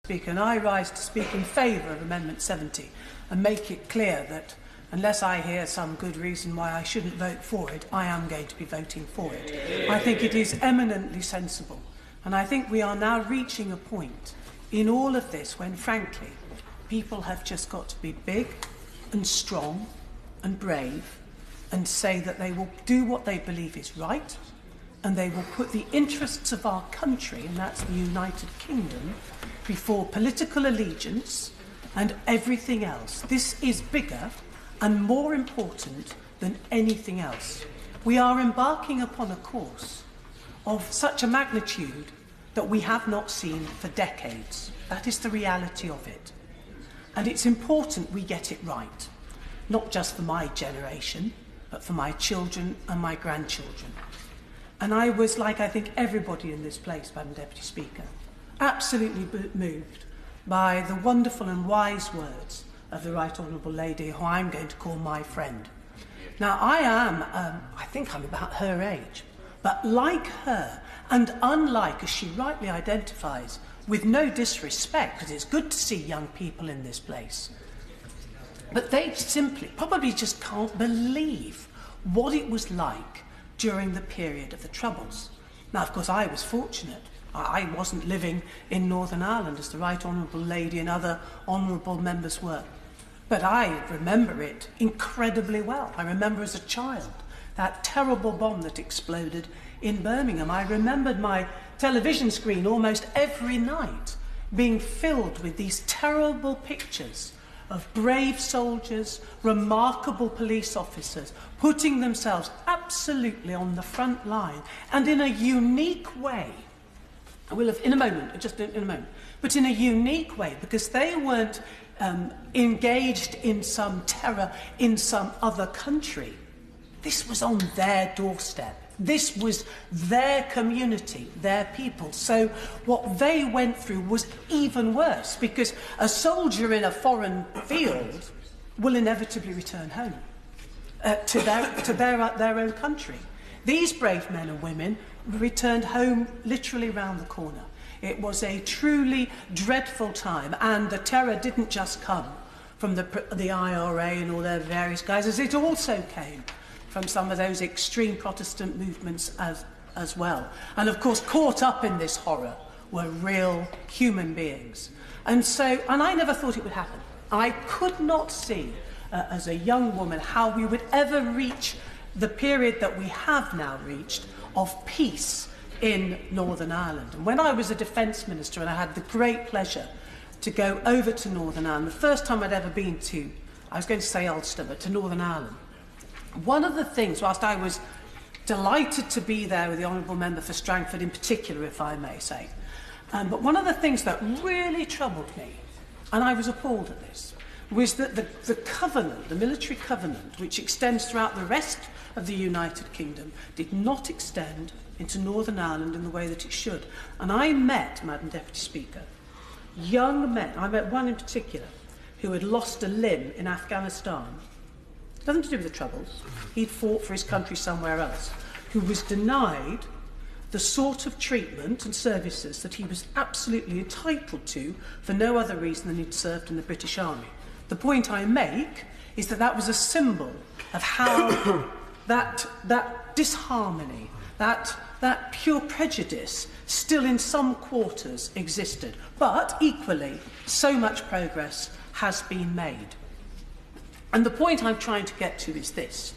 Speaker, and I rise to speak in favour of Amendment 70 and make it clear that unless I hear some good reason why I shouldn't vote for it, I am going to be voting for it. I think it is eminently sensible, and I think we are now reaching a point in all of this when, frankly, people have just got to be big and strong and brave and say that they will do what they believe is right, and they will put the interests of our country, and that's the United Kingdom, before political allegiance and everything else. This is bigger and more important than anything else. We are embarking upon a course of such a magnitude that we have not seen for decades. That is the reality of it. And it's important we get it right, not just for my generation, but for my children and my grandchildren. And I was, like I think everybody in this place, Madam Deputy Speaker, absolutely moved by the wonderful and wise words of the Right Honourable Lady, who I'm going to call my friend. Now, I think I'm about her age, but like her, and unlike, as she rightly identifies, with no disrespect, because it's good to see young people in this place, but they simply, probably just can't believe what it was like during the period of the Troubles. Now, of course, I was fortunate. I wasn't living in Northern Ireland, as the Right Honourable Lady and other honourable members were. But I remember it incredibly well. I remember as a child that terrible bomb that exploded in Birmingham. I remembered my television screen almost every night being filled with these terrible pictures of brave soldiers, remarkable police officers, putting themselves absolutely on the front line, and in a unique way. I will have in a moment, just in a moment, but in a unique way, because they weren't engaged in some terror in some other country. This was on their doorstep. This was their community, their people. So what they went through was even worse, because a soldier in a foreign field will inevitably return home to their own country. These brave men and women returned home literally round the corner. It was a truly dreadful time, and the terror didn't just come from the IRA and all their various guises. It also came from some of those extreme Protestant movements as well. And of course, caught up in this horror were real human beings. And I never thought it would happen. I could not see, as a young woman, how we would ever reach the period that we have now reached of peace in Northern Ireland. And when I was a Defence Minister, and I had the great pleasure to go over to Northern Ireland, the first time I'd ever been to, I was going to say Ulster, but to Northern Ireland, one of the things, whilst I was delighted to be there with the Honourable Member for Strangford in particular, if I may say, but one of the things that really troubled me, and I was appalled at this, was that the covenant, the military covenant, which extends throughout the rest of the United Kingdom, did not extend into Northern Ireland in the way that it should. And I met, Madam Deputy Speaker, young men, I met one in particular, who had lost a limb in Afghanistan. Nothing to do with the Troubles. He'd fought for his country somewhere else, who was denied the sort of treatment and services that he was absolutely entitled to for no other reason than he'd served in the British Army. The point I make is that that was a symbol of how that disharmony, that pure prejudice still in some quarters existed. But equally, so much progress has been made. And the point I'm trying to get to is this,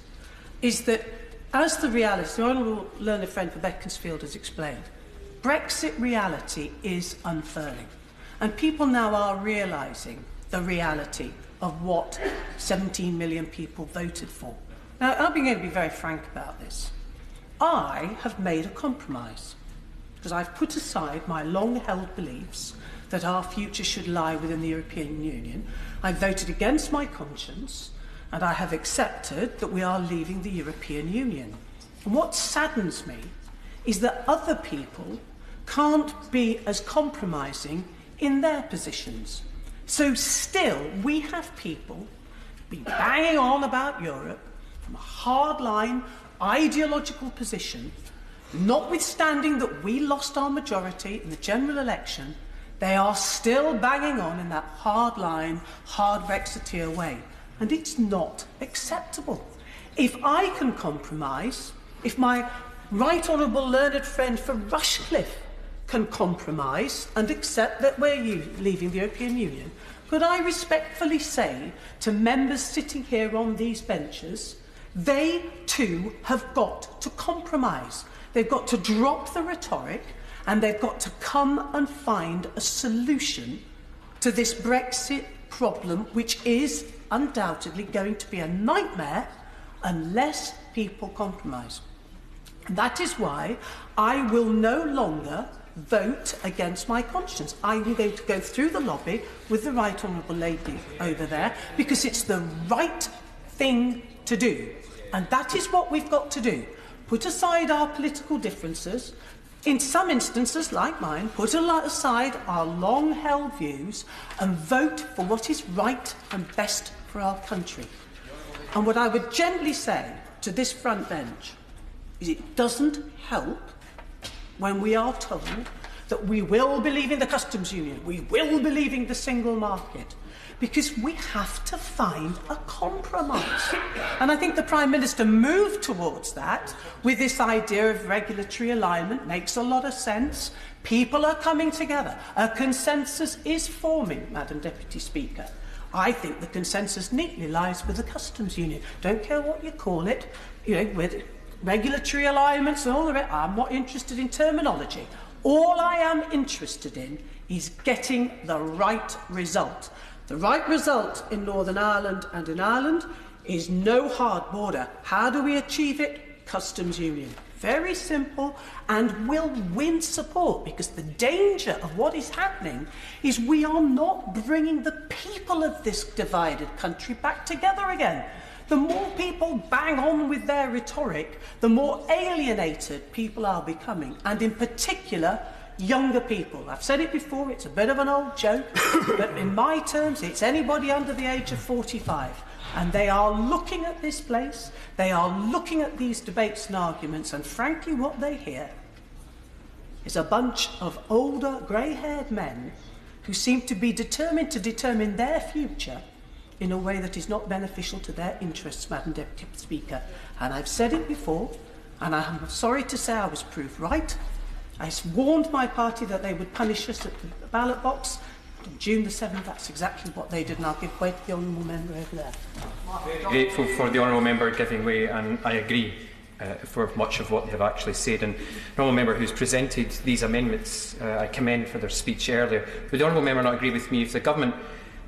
is that as the reality, the Honourable Learned Friend for Beaconsfield has explained, Brexit reality is unfurling. And people now are realising the reality of what 17 million people voted for. Now, I'm going to be very frank about this. I have made a compromise, because I've put aside my long-held beliefs that our future should lie within the European Union. I voted against my conscience, and I have accepted that we are leaving the European Union. And what saddens me is that other people can't be as compromising in their positions. So still, we have people been banging on about Europe from a hardline, ideological position, notwithstanding that we lost our majority in the general election. They are still banging on in that hard-line, hard Brexiteer way. And it's not acceptable. If I can compromise, if my right honourable learned friend for Rushcliffe can compromise and accept that we're leaving the European Union, could I respectfully say to members sitting here on these benches, they too have got to compromise. They've got to drop the rhetoric and they've got to come and find a solution to this Brexit problem, which is undoubtedly going to be a nightmare unless people compromise. And that is why I will no longer vote against my conscience. I'm going to go through the lobby with the right honourable lady over there because it's the right thing to do. And that is what we've got to do. Put aside our political differences, in some instances, like mine, put aside our long-held views and vote for what is right and best for our country. And what I would gently say to this front bench is it doesn't help when we are told that we will be leaving the customs union, we will be leaving the single market, because we have to find a compromise. And I think the Prime Minister moved towards that with this idea of regulatory alignment. Makes a lot of sense. People are coming together. A consensus is forming, Madam Deputy Speaker. I think the consensus neatly lies with the customs union. Don't care what you call it, with regulatory alignments and all the rest. I'm not interested in terminology. All I am interested in is getting the right result. The right result in Northern Ireland and in Ireland is no hard border. How do we achieve it? Customs union. Very simple, and will win support, because the danger of what is happening is we are not bringing the people of this divided country back together again. The more people bang on with their rhetoric, the more alienated people are becoming, and in particular, younger people. I've said it before, it's a bit of an old joke, but in my terms, it's anybody under the age of 45. And they are looking at this place, they are looking at these debates and arguments, and frankly, what they hear is a bunch of older, grey-haired men who seem to be determined to determine their future in a way that is not beneficial to their interests, Madam Deputy Speaker. And I've said it before, and I'm sorry to say I was proved right. I warned my party that they would punish us at the ballot box. On June the 7th, that's exactly what they did, and I'll give way to the honourable member over there. Grateful for the honourable member giving way, and I agree for much of what they have actually said. And the honourable member who's presented these amendments, I commend for their speech earlier. Would the honourable member not agree with me if the government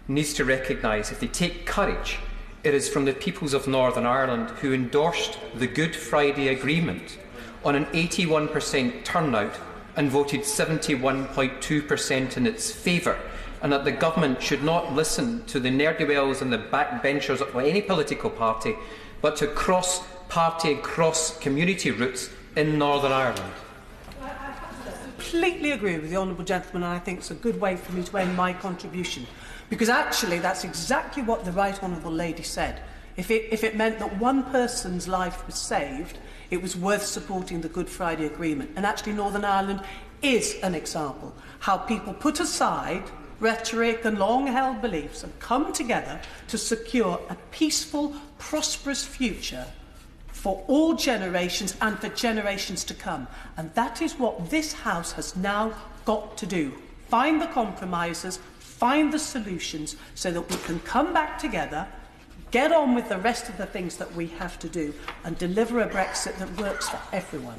needs to recognise, if they take courage, it is from the peoples of Northern Ireland who endorsed the Good Friday Agreement on an 81% turnout and voted 71.2% in its favour, and that the government should not listen to the ne'er-do-wells and the backbenchers of any political party, but to cross-party and cross-community routes in Northern Ireland. I completely agree with the honourable gentleman, and I think it's a good way for me to end my contribution, because actually that's exactly what the right honourable lady said. If it meant that one person's life was saved, it was worth supporting the Good Friday Agreement. And actually Northern Ireland is an example how people put aside rhetoric and long-held beliefs and come together to secure a peaceful, prosperous future for all generations and for generations to come. And that is what this House has now got to do. Find the compromises, find the solutions so that we can come back together, get on with the rest of the things that we have to do, and deliver a Brexit that works for everyone.